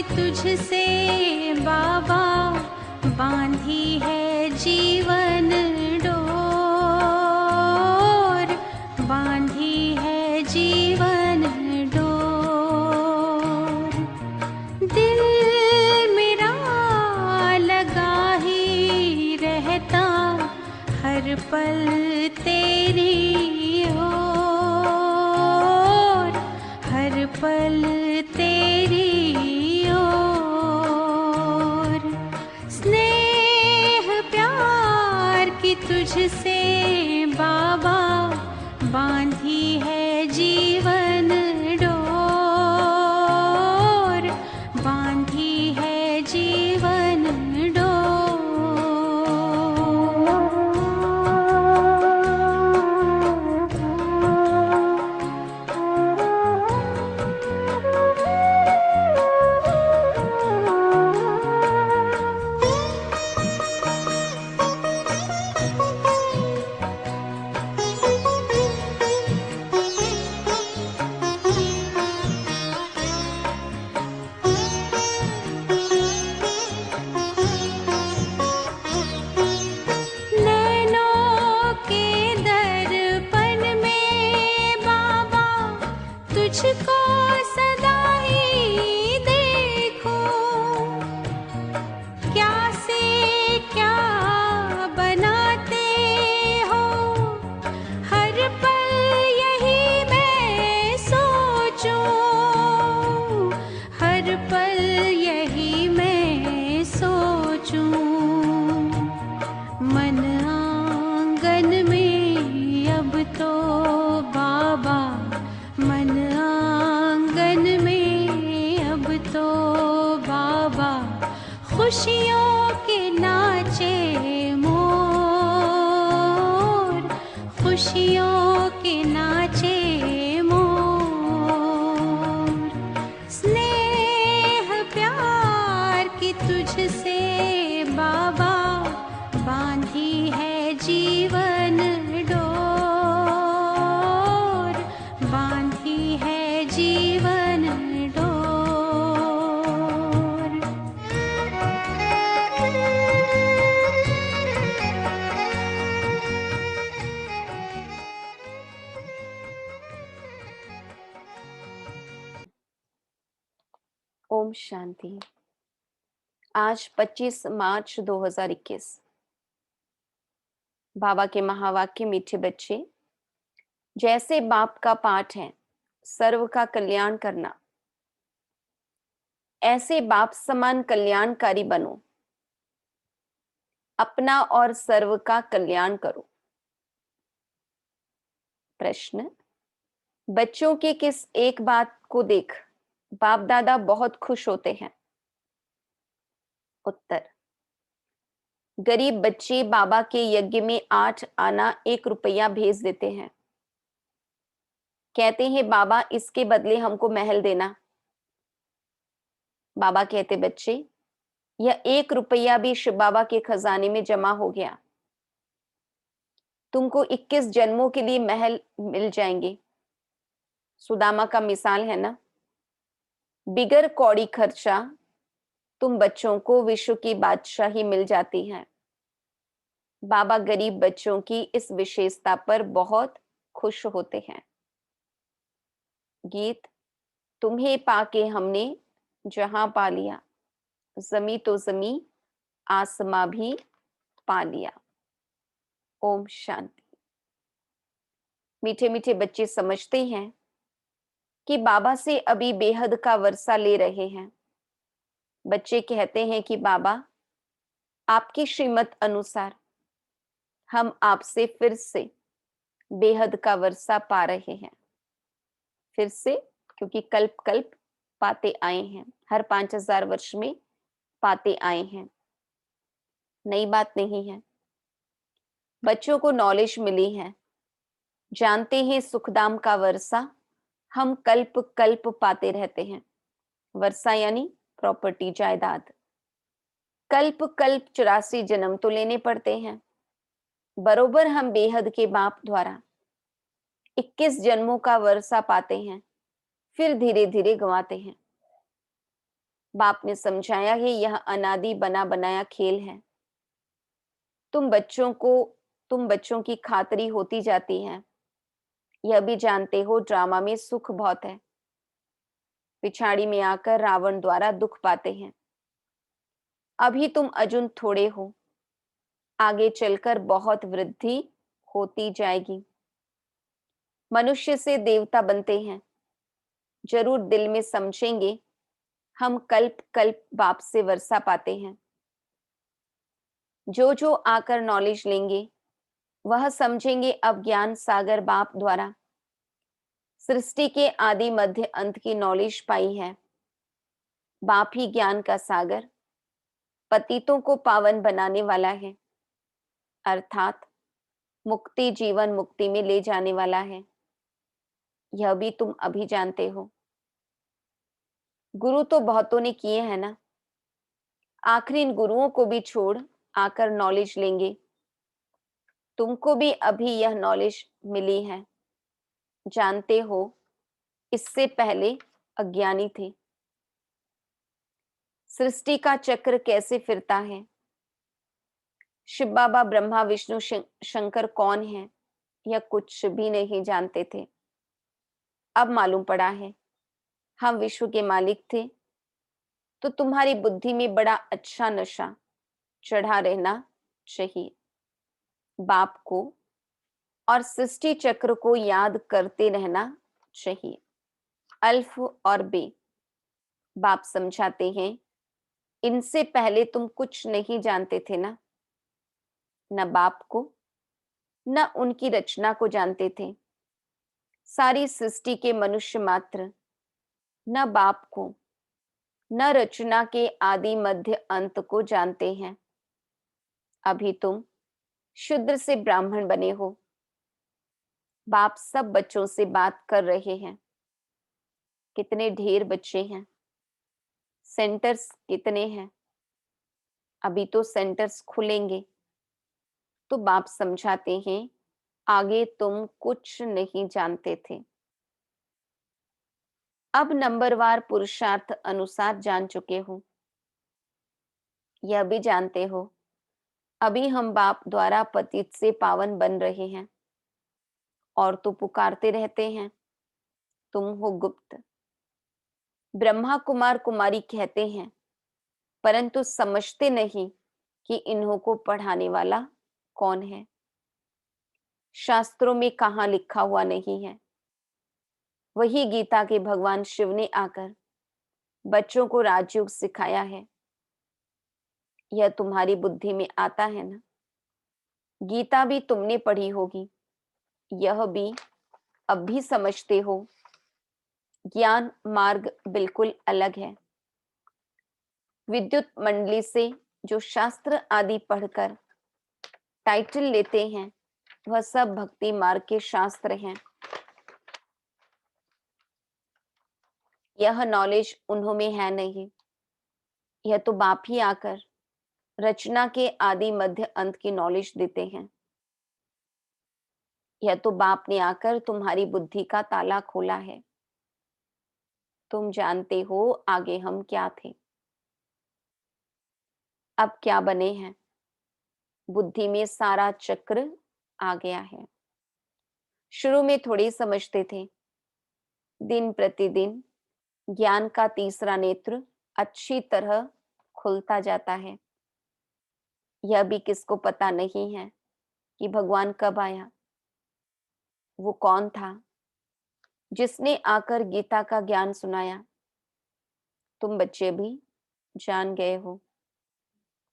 तुझसे बाबा बांधी है जीवन डोर, बांधी है जीवन डोर। दिल मेरा लगा ही रहता हर पल तेरी ओर, हर पल तेरी ओर। स्नेह प्यार की तुझसे बाबा बांधी है जीवन डोर, बांधी है जीवन नैनों के दर्पण में बाबा तुझको सदा ही देखूं। क्या से क्या बनाते हो हर पल यही मैं सोचूं, हर पल यही मैं सोचूं। मन आंगन में अब तो बाबा, मन आंगन में अब तो बाबा खुशियों के नाचे मोर, खुशियों के नाचे मोर। स्नेह प्यार की तुझसे बाबा बांधी है जीवन डोर, बांधी है जीवन डोर। ओम शांति। आज 25 मार्च 2021। बाबा के महावाक्य। मीठे बच्चे, जैसे बाप का पाठ है सर्व का कल्याण करना, ऐसे बाप समान कल्याणकारी बनो, अपना और सर्व का कल्याण करो। प्रश्न, बच्चों की किस एक बात को देख बाप दादा बहुत खुश होते हैं? उत्तर, गरीब बच्चे बाबा के यज्ञ में 8 आना 1 रुपया भेज देते हैं। कहते हैं बाबा इसके बदले हमको महल देना। बाबा कहते बच्चे, यह 1 रुपया भी शिव बाबा के खजाने में जमा हो गया, तुमको 21 जन्मों के लिए महल मिल जाएंगे। सुदामा का मिसाल है ना। बिगर कौड़ी खर्चा तुम बच्चों को विश्व की बादशाही मिल जाती है। बाबा गरीब बच्चों की इस विशेषता पर बहुत खुश होते हैं। गीत, तुम्हें पाके हमने जहां पा लिया, जमी तो जमी आसमां भी पा लिया। ओम शांति। मीठे मीठे बच्चे समझते हैं कि बाबा से अभी बेहद का वर्षा ले रहे हैं। बच्चे कहते हैं कि बाबा आपकी श्रीमत अनुसार हम आपसे फिर से बेहद का वर्षा पा रहे हैं। फिर से, क्योंकि कल्प कल्प पाते आए हैं, हर 5000 वर्ष में पाते आए हैं, नई बात नहीं है। बच्चों को नॉलेज मिली है, जानते हैं सुखदाम का वर्षा हम कल्प कल्प पाते रहते हैं। वर्षा यानी प्रॉपर्टी, जायदाद। कल्प कल्प 84 जन्म तो लेने पड़ते हैं। बरोबर हम बेहद के बाप द्वारा 21 जन्मों का वर्षा पाते हैं, फिर धीरे धीरे गंवाते हैं। बाप ने समझाया है यह अनादि बना बनाया खेल है। तुम बच्चों की खातरी होती जाती है। यह भी जानते हो ड्रामा में सुख बहुत है, पिछाड़ी में आकर रावण द्वारा दुख पाते हैं। अभी तुम अजुन थोड़े हो, आगे चलकर बहुत वृद्धि होती जाएगी। मनुष्य से देवता बनते हैं। जरूर दिल में समझेंगे हम कल्प कल्प बाप से वर्षा पाते हैं। जो जो आकर नॉलेज लेंगे वह समझेंगे अब ज्ञान सागर बाप द्वारा सृष्टि के आदि मध्य अंत की नॉलेज पाई है। बाप ही ज्ञान का सागर पतितों को पावन बनाने वाला है, अर्थात मुक्ति जीवन मुक्ति में ले जाने वाला है। यह भी तुम अभी जानते हो। गुरु तो बहुतों ने किए हैं ना, आखिर इन गुरुओं को भी छोड़ आकर नॉलेज लेंगे। तुमको भी अभी यह नॉलेज मिली है। जानते हो इससे पहले अज्ञानी थे। सृष्टि का चक्र कैसे फिरता है, शिव बाबा ब्रह्मा विष्णु शंकर कौन है, यह कुछ भी नहीं जानते थे। अब मालूम पड़ा है हम विश्व के मालिक थे। तो तुम्हारी बुद्धि में बड़ा अच्छा नशा चढ़ा रहना चाहिए। बाप को और सृष्टि चक्र को याद करते रहना चाहिए। अल्फ और बे बाप समझाते हैं इनसे पहले तुम कुछ नहीं जानते थे ना, न बाप को न उनकी रचना को जानते थे। सारी सृष्टि के मनुष्य मात्र न बाप को न रचना के आदि मध्य अंत को जानते हैं। अभी तुम शूद्र से ब्राह्मण बने हो। बाप सब बच्चों से बात कर रहे हैं। कितने ढेर बच्चे हैं, सेंटर्स कितने हैं। अभी तो सेंटर्स खुलेंगे। तो बाप समझाते हैं आगे तुम कुछ नहीं जानते थे, अब नंबरवार पुरुषार्थ अनुसार जान चुके हो। यह भी जानते हो अभी हम बाप द्वारा पतित से पावन बन रहे हैं। और तो पुकारते रहते हैं तुम हो गुप्त। ब्रह्मा कुमार कुमारी कहते हैं, परंतु समझते नहीं कि इन्हों को पढ़ाने वाला कौन है। शास्त्रों में कहाँ लिखा हुआ नहीं है। वही गीता के भगवान शिव ने आकर बच्चों को राजयोग सिखाया है। यह तुम्हारी बुद्धि में आता है ना। गीता भी तुमने पढ़ी होगी, यह भी अब भी समझते हो। ज्ञान मार्ग बिल्कुल अलग है। विद्युत मंडली से जो शास्त्र आदि पढ़कर टाइटल लेते हैं वह सब भक्ति मार्ग के शास्त्र हैं। यह नॉलेज उन्हों में है नहीं। यह तो बाप ही आकर रचना के आदि मध्य अंत की नॉलेज देते हैं। यह तो बाप ने आकर तुम्हारी बुद्धि का ताला खोला है। तुम जानते हो आगे हम क्या थे, अब क्या बने हैं। बुद्धि में सारा चक्र आ गया है। शुरू में थोड़ी समझते थे। दिन प्रतिदिन ज्ञान का तीसरा नेत्र अच्छी तरह खुलता जाता है। यह भी किसको पता नहीं है कि भगवान कब आया, वो कौन था जिसने आकर गीता का ज्ञान सुनाया। तुम बच्चे भी जान गए हो।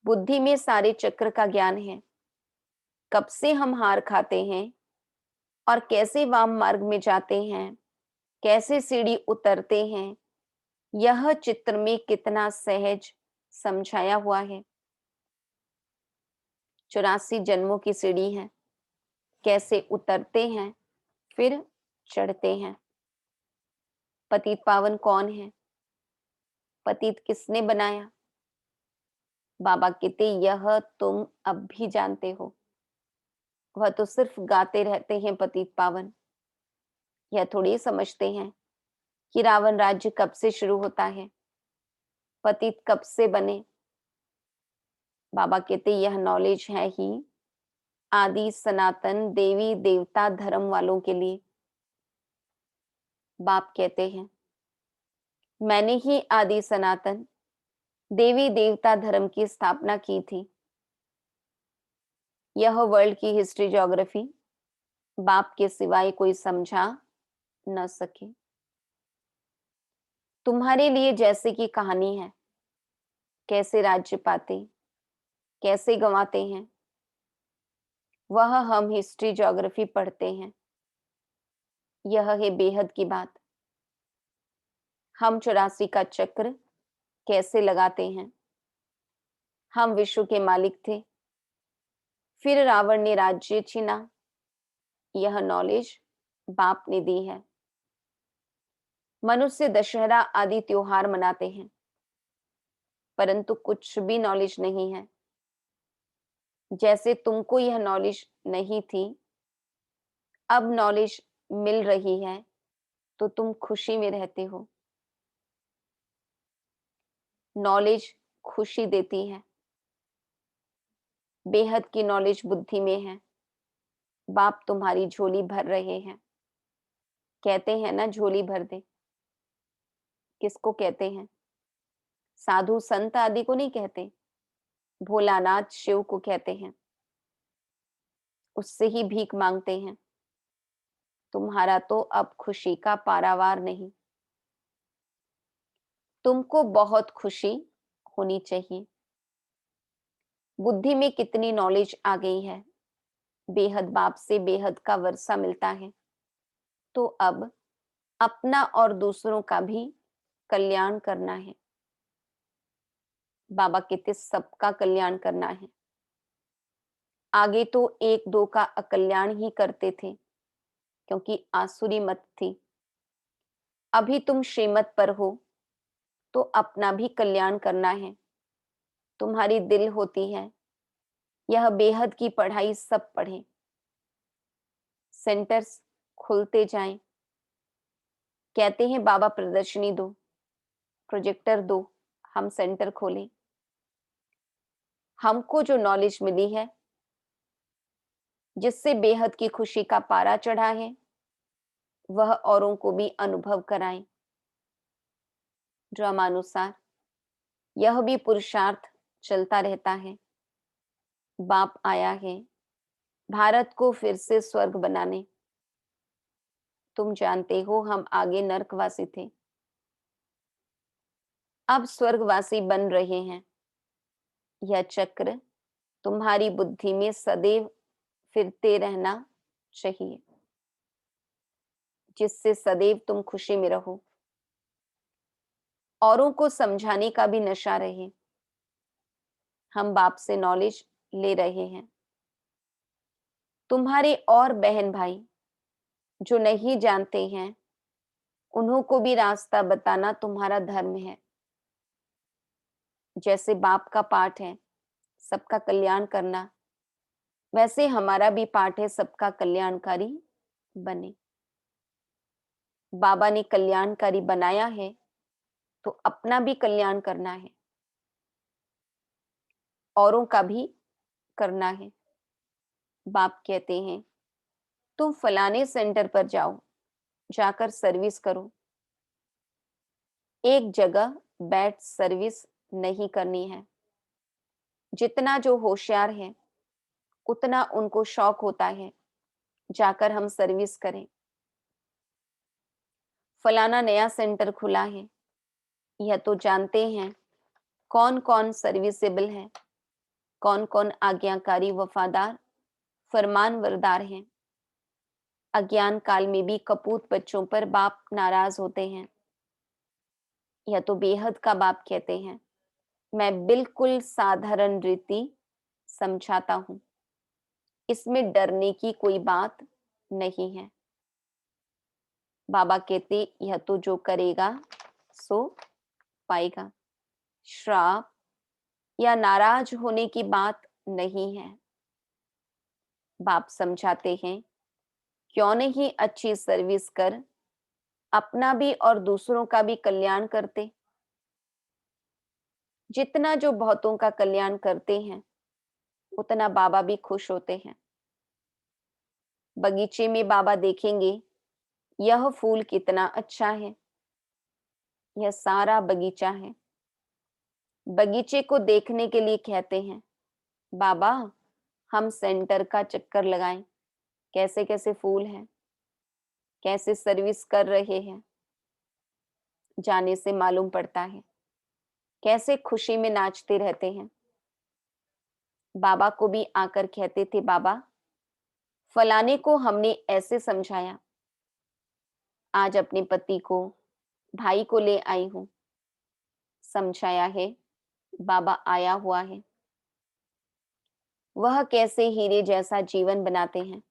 बुद्धि में सारे चक्र का ज्ञान है। कब से हम हार खाते हैं और कैसे वाम मार्ग में जाते हैं, कैसे सीढ़ी उतरते हैं, यह चित्र में कितना सहज समझाया हुआ है। 84 जन्मों की सीढ़ी है, कैसे उतरते हैं फिर चढ़ते हैं। पतित पावन कौन है, पतित किसने बनाया। बाबा कहते यह तुम अब भी जानते हो। वह तो सिर्फ गाते रहते हैं पतित पावन। यह थोड़ी समझते हैं कि रावण राज्य कब से शुरू होता है। पतित कब से बने? बाबा कहते यह नॉलेज है ही आदि सनातन देवी देवता धर्म वालों के लिए। बाप कहते हैं मैंने ही आदि सनातन देवी देवता धर्म की स्थापना की थी। यह वर्ल्ड की हिस्ट्री ज्योग्राफी बाप के सिवाय कोई समझा न सके। तुम्हारे लिए जैसे की कहानी है, कैसे राज्य पाते, कैसे गंवाते हैं, वह हम हिस्ट्री ज्योग्राफी पढ़ते हैं। यह है बेहद की बात। हम 84 का चक्र कैसे लगाते हैं। हम विश्व के मालिक थे, फिर रावण ने राज्य छीना। यह नॉलेज बाप ने दी है। मनुष्य दशहरा आदि त्योहार मनाते हैं, परंतु कुछ भी नॉलेज नहीं है। जैसे तुमको यह नॉलेज नहीं थी, अब नॉलेज मिल रही है तो तुम खुशी में रहते हो। नॉलेज खुशी देती है। बेहद की नॉलेज बुद्धि में है। बाप तुम्हारी झोली भर रहे हैं। कहते हैं ना झोली भर दे। किसको कहते हैं? साधु संत आदि को नहीं कहते, भोलानाथ शिव को कहते हैं। उससे ही भीख मांगते हैं। तुम्हारा तो अब खुशी का पारावार नहीं। तुमको बहुत खुशी होनी चाहिए। बुद्धि में कितनी नॉलेज आ गई है। बेहद बाप से बेहद का वर्षा मिलता है, तो अब अपना और दूसरों का भी कल्याण करना है। बाबा कहते सबका कल्याण करना है। आगे तो एक दो का अकल्याण ही करते थे, क्योंकि आसुरी मत थी। अभी तुम श्रीमत पर हो तो अपना भी कल्याण करना है। तुम्हारी दिल होती है यह बेहद की पढ़ाई सब पढ़ें। सेंटर्स खुलते जाएं। कहते हैं बाबा प्रदर्शनी दो, प्रोजेक्टर दो, हम सेंटर खोलें। हमको जो नॉलेज मिली है, जिससे बेहद की खुशी का पारा चढ़ा है, वह औरों को भी अनुभव कराएं। ड्रामानुसार यह भी पुरुषार्थ चलता रहता है। बाप आया है भारत को फिर से स्वर्ग बनाने। तुम जानते हो हम आगे नरकवासी थे, अब स्वर्गवासी बन रहे हैं। यह चक्र तुम्हारी बुद्धि में सदैव फिरते रहना चाहिए, जिससे सदैव तुम खुशी में रहो। औरों को समझाने का भी नशा रहे। हम बाप से नॉलेज ले रहे हैं। तुम्हारे और बहन भाई जो नहीं जानते हैं, उन्हों को भी रास्ता बताना तुम्हारा धर्म है। जैसे बाप का पाठ है सबका कल्याण करना, वैसे हमारा भी पाठ है सबका कल्याणकारी बने। बाबा ने कल्याणकारी बनाया है तो अपना भी कल्याण करना है, औरों का भी करना है। बाप कहते हैं तुम फलाने सेंटर पर जाओ, जाकर सर्विस करो। एक जगह बैठ सर्विस नहीं करनी है। जितना जो होशियार है उतना उनको शौक होता है जाकर हम सर्विस करें। फलाना नया सेंटर खुला है, यह तो जानते हैं कौन कौन सर्विसेबल है, कौन कौन आज्ञाकारी वफादार फरमानबरदार हैं। अज्ञान काल में भी कपूत बच्चों पर बाप नाराज होते हैं। यह तो बेहद का बाप कहते हैं मैं बिल्कुल साधारण रीति समझाता हूं, इसमें डरने की कोई बात नहीं है। बाबा कहते यह तो जो करेगा सो पाएगा। श्राप या नाराज होने की बात नहीं है। बाप समझाते हैं क्यों नहीं अच्छी सर्विस कर अपना भी और दूसरों का भी कल्याण करते। जितना जो बहुतों का कल्याण करते हैं, उतना बाबा भी खुश होते हैं। बगीचे में बाबा देखेंगे, यह फूल कितना अच्छा है, यह सारा बगीचा है। बगीचे को देखने के लिए कहते हैं, बाबा हम सेंटर का चक्कर लगाएं, कैसे कैसे फूल हैं, कैसे सर्विस कर रहे हैं। जाने से मालूम पड़ता है कैसे खुशी में नाचते रहते हैं। बाबा को भी आकर कहते थे, बाबा फलाने को हमने ऐसे समझाया, आज अपने पति को, भाई को ले आई हूं, समझाया है, बाबा आया हुआ है। वह कैसे हीरे जैसा जीवन बनाते हैं,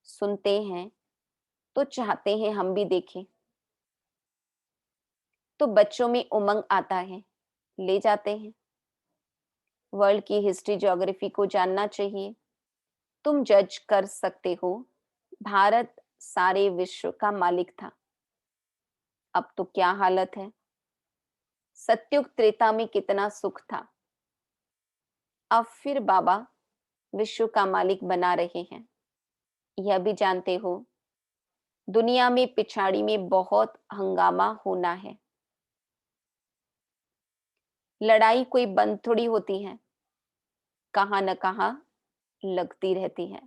सुनते हैं तो चाहते हैं हम भी देखें। तो बच्चों में उमंग आता है, ले जाते हैं। वर्ल्ड की हिस्ट्री ज्योग्राफी को जानना चाहिए, तुम जज कर सकते हो। भारत सारे विश्व का मालिक था, अब तो क्या हालत है। सत्युग त्रेता में कितना सुख था, अब फिर बाबा विश्व का मालिक बना रहे हैं। यह भी जानते हो, दुनिया में पिछाड़ी में बहुत हंगामा होना है। लड़ाई कोई बंद थोड़ी होती है, कहां न कहां लगती रहती है।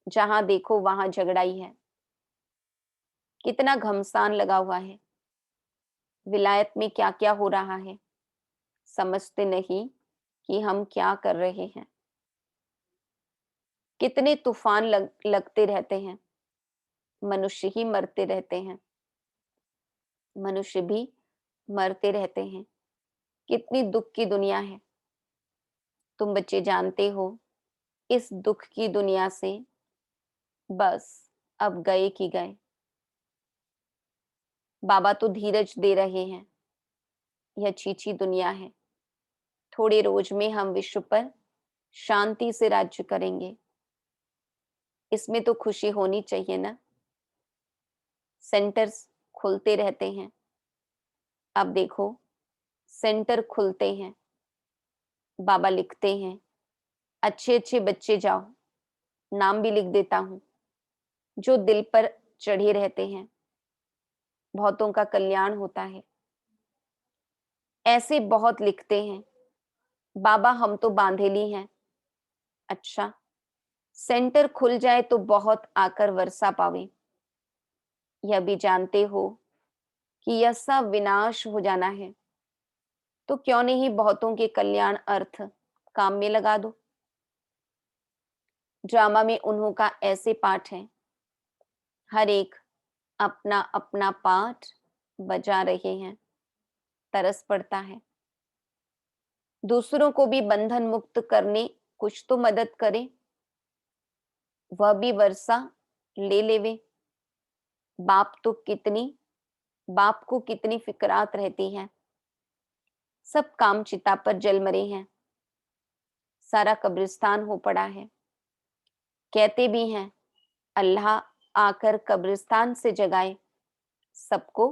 जहां देखो वहां झगड़ा ही है। कितना घमसान लगा हुआ है, विलायत में क्या क्या हो रहा है, समझते नहीं कि हम क्या कर रहे हैं। कितने तूफान लगते रहते हैं, मनुष्य ही मरते रहते हैं, मनुष्य भी मरते रहते हैं। कितनी दुख की दुनिया है। तुम बच्चे जानते हो, इस दुख की दुनिया से बस अब गए कि गए। बाबा तो धीरज दे रहे हैं, यह छीछी दुनिया है, थोड़े रोज में हम विश्व पर शांति से राज्य करेंगे। इसमें तो खुशी होनी चाहिए ना। सेंटर्स खुलते रहते हैं, अब देखो सेंटर खुलते हैं, बाबा लिखते हैं, अच्छे अच्छे बच्चे जाओ, नाम भी लिख देता हूं, जो दिल पर चढ़े रहते हैं, बहुतों का कल्याण होता है। ऐसे बहुत लिखते हैं, बाबा हम तो बांधेली हैं। अच्छा, सेंटर खुल जाए तो बहुत आकर वर्षा पावे। यह भी जानते हो कि यह सब विनाश हो जाना है, तो क्यों नहीं बहुतों के कल्याण अर्थ काम में लगा दो। ड्रामा में उन्हों का ऐसे पाठ है, हर एक अपना अपना पाठ बजा रहे हैं, तरस पड़ता है। दूसरों को भी बंधन मुक्त करने कुछ तो मदद करे, वह भी वर्षा ले लेवे। बाप तो कितनी बाप को कितनी फिक्रात रहती है, सब काम चिता पर जल मरे हैं, सारा कब्रिस्तान हो पड़ा है। कहते भी हैं, अल्लाह आकर कब्रिस्तान से जगाए, सबको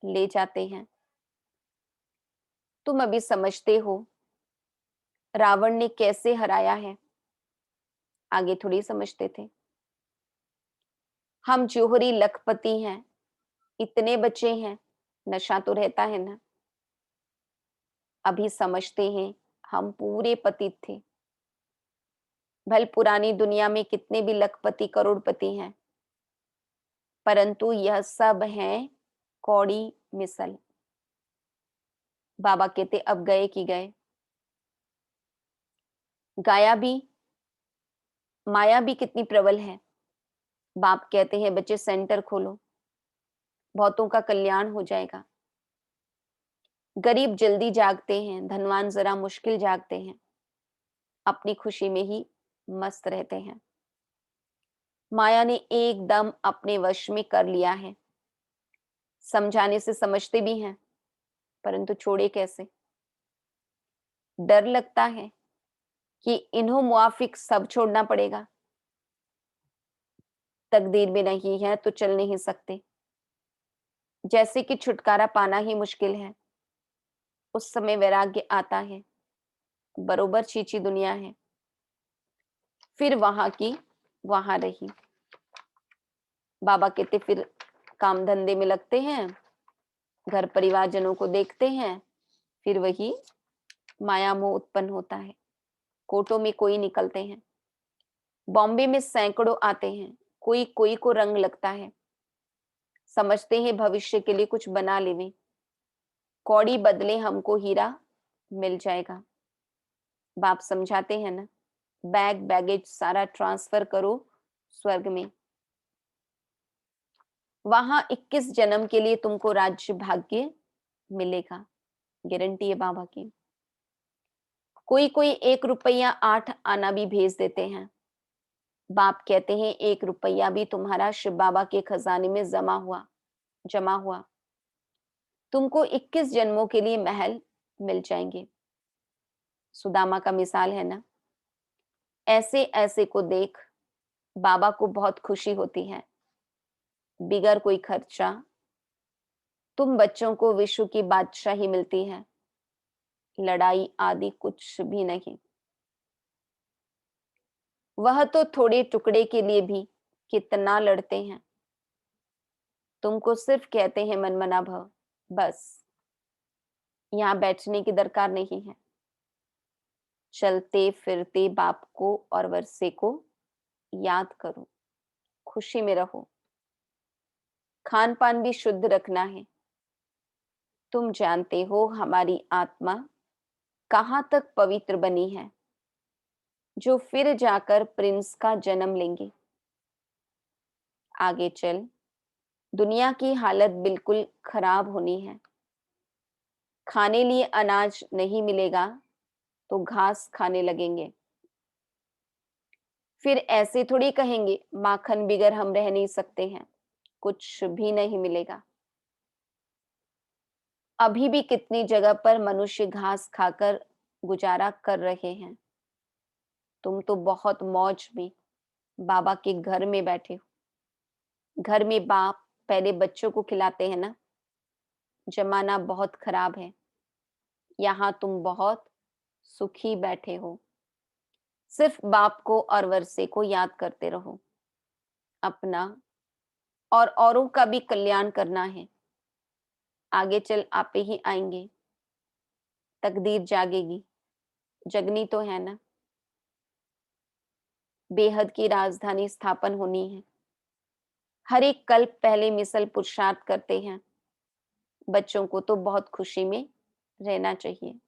ले जाते हैं। तुम अभी समझते हो रावण ने कैसे हराया है, आगे थोड़ी समझते थे। हम जौहरी लखपति हैं, इतने बच्चे हैं, नशा तो रहता है ना। अभी समझते हैं हम पूरे पतित थे। भल पुरानी दुनिया में कितने भी लखपति करोड़पति हैं, परंतु यह सब हैं कौड़ी मिसल। बाबा कहते अब गए कि गए। गाया भी, माया भी कितनी प्रबल है। बाप कहते हैं बच्चे सेंटर खोलो, बहुतों का कल्याण हो जाएगा। गरीब जल्दी जागते हैं, धनवान जरा मुश्किल जागते हैं, अपनी खुशी में ही मस्त रहते हैं। माया ने एकदम अपने वश में कर लिया है। समझाने से समझते भी हैं, परंतु छोड़े कैसे। डर लगता है कि इन्हों मुआफिक सब छोड़ना पड़ेगा। तकदीर में नहीं है तो चल नहीं सकते। जैसे कि छुटकारा पाना ही मुश्किल है, उस समय वैराग्य आता है, बरोबर चीची दुनिया है। फिर वहां की वहां रही। बाबा कहते फिर काम धंधे में लगते हैं, घर परिवारजनों को देखते हैं, फिर वही माया मोह उत्पन्न होता है। कोटों में कोई निकलते हैं, बॉम्बे में सैकड़ों आते हैं, कोई कोई को रंग लगता है, समझते हैं भविष्य के लिए कुछ बना लेवे, कौड़ी बदले हमको हीरा मिल जाएगा। बाप समझाते हैं ना, बैग बैगेज सारा ट्रांसफर करो स्वर्ग में, वहां 21 जन्म के लिए तुमको राज्य भाग्य मिलेगा, गारंटी है बाबा की। कोई कोई 1 रुपया 8 आना भी भेज देते हैं। बाप कहते हैं 1 रुपया भी तुम्हारा शिव बाबा के खजाने में जमा हुआ, तुमको 21 जन्मों के लिए महल मिल जाएंगे। सुदामा का मिसाल है ना, ऐसे ऐसे को देख बाबा को बहुत खुशी होती है, बिगर कोई खर्चा तुम बच्चों को विश्व की बादशाही मिलती है, लड़ाई आदि कुछ भी नहीं। वह तो थोड़े टुकड़े के लिए भी कितना लड़ते हैं, तुमको सिर्फ कहते हैं मनमना भव, बस यहाँ बैठने की दरकार नहीं है। चलते फिरते बाप को और वर्षे को याद करो, खुशी में रहो, खान पान भी शुद्ध रखना है। तुम जानते हो हमारी आत्मा कहाँ तक पवित्र बनी है, जो फिर जाकर प्रिंस का जन्म लेंगे। आगे चल दुनिया की हालत बिल्कुल खराब होनी है, खाने लिए अनाज नहीं मिलेगा तो घास खाने लगेंगे। फिर ऐसे थोड़ी कहेंगे माखन बिगर हम रह नहीं सकते हैं, कुछ भी नहीं मिलेगा। अभी भी कितनी जगह पर मनुष्य घास खाकर गुजारा कर रहे हैं। तुम तो बहुत मौज में बाबा के घर में बैठे हो। घर में बाप पहले बच्चों को खिलाते हैं ना। जमाना बहुत खराब है, यहाँ तुम बहुत सुखी बैठे हो। सिर्फ बाप को और वर्षे को याद करते रहो, अपना और औरों का भी कल्याण करना है। आगे चल आपे ही आएंगे, तकदीर जागेगी, जगनी तो है ना। बेहद की राजधानी स्थापन होनी है। हर एक कल्प पहले मिसल पुरुषार्थ करते हैं। बच्चों को तो बहुत खुशी में रहना चाहिए।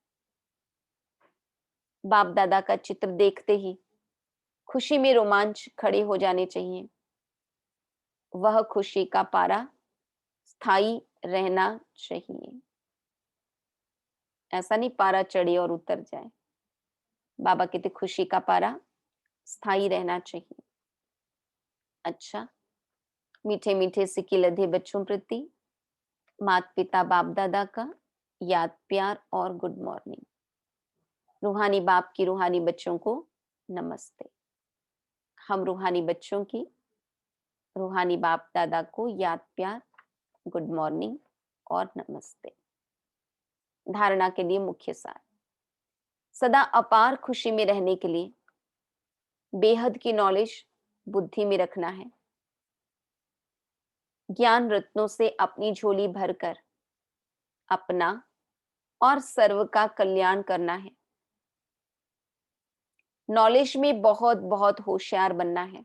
बाप दादा का चित्र देखते ही खुशी में रोमांच खड़े हो जाने चाहिए। वह खुशी का पारा स्थायी रहना चाहिए, ऐसा नहीं पारा चढ़े और उतर जाए। बाबा कहते खुशी का पारा स्थायी रहना चाहिए। अच्छा, मीठे मीठे सिक्के लधे बच्चों प्रति माता पिता बाप दादा का याद प्यार और गुड मॉर्निंग। रूहानी बाप की रूहानी बच्चों को नमस्ते। हम रूहानी बच्चों की रूहानी बाप दादा को याद प्यार, गुड मॉर्निंग और नमस्ते। धारणा के लिए मुख्य सार, सदा अपार खुशी में रहने के लिए बेहद की नॉलेज बुद्धि में रखना है। ज्ञान रत्नों से अपनी झोली भरकर अपना और सर्व का कल्याण करना है। नॉलेज में बहुत बहुत होशियार बनना है।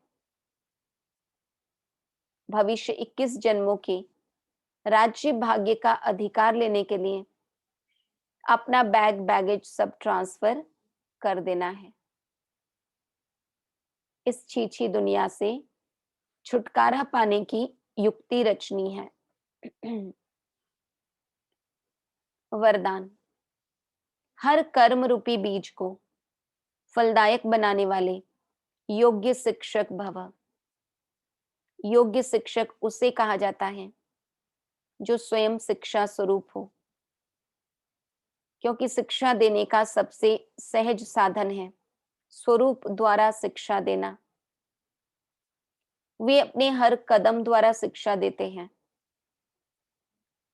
भविष्य 21 जन्मों के राज्य भाग्य का अधिकार लेने के लिए अपना बैग बैगेज सब ट्रांसफर कर देना है। इस छीछी दुनिया से छुटकारा पाने की युक्ति रचनी है। वरदान, हर कर्म रूपी बीज को फलदायक बनाने वाले योग्य शिक्षक भव। योग्य शिक्षक उसे कहा जाता है जो स्वयं शिक्षा स्वरूप हो, क्योंकि शिक्षा देने का सबसे सहज साधन है स्वरूप द्वारा शिक्षा देना। वे अपने हर कदम द्वारा शिक्षा देते हैं।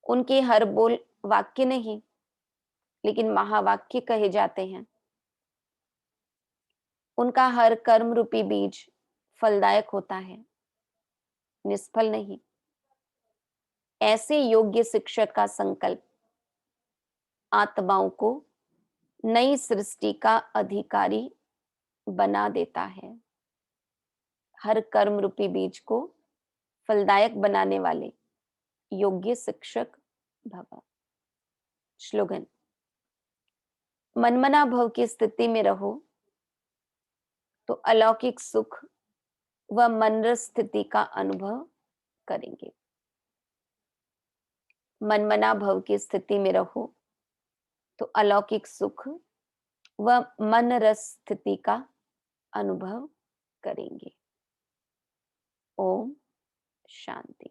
उनके हर बोल वाक्य नहीं, लेकिन महावाक्य कहे जाते हैं, उनका हर कर्म रूपी बीज फलदायक होता है, निष्फल नहीं। ऐसे योग्य शिक्षक का संकल्प आत्माओं को नई सृष्टि का अधिकारी बना देता है। हर कर्म रूपी बीज को फलदायक बनाने वाले योग्य शिक्षक भव। श्लोगन: मनमना भव की स्थिति में रहो तो अलौकिक सुख व मनरस स्थिति का अनुभव करेंगे। मनमना भव की स्थिति में रहो तो अलौकिक सुख व मन रस स्थिति का अनुभव करेंगे। ओम शांति।